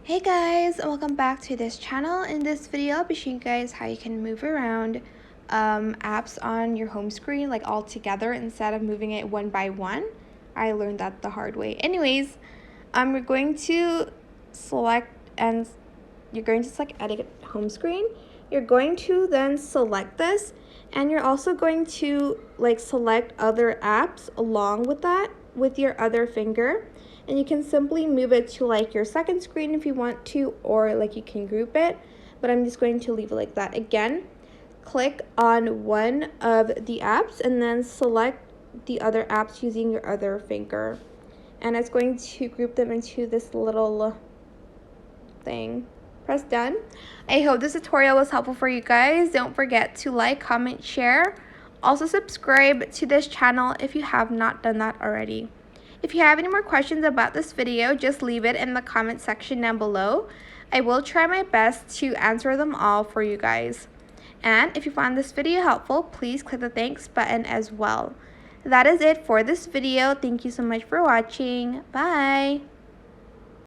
Hey guys, welcome back to this channel. In this video, I'll be showing you guys how you can move around apps on your home screen like all together instead of moving it one by one. I learned that the hard way. Anyways, we're going to select and you're going to select edit home screen. You're going to then select this, and you're also going to select other apps along with that with your other finger. And you can simply move it to your second screen if you want to, or you can group it, but I'm just going to leave it like that. Again, click on one of the apps and then select the other apps using your other finger, and it's going to group them into this little thing. Press done. I hope this tutorial was helpful for you guys. Don't forget to like, comment, share. Also subscribe to this channel if you have not done that already. If you have any more questions about this video, just leave it in the comment section down below. I will try my best to answer them all for you guys. And if you found this video helpful, please click the thanks button as well. That is it for this video. Thank you so much for watching. Bye!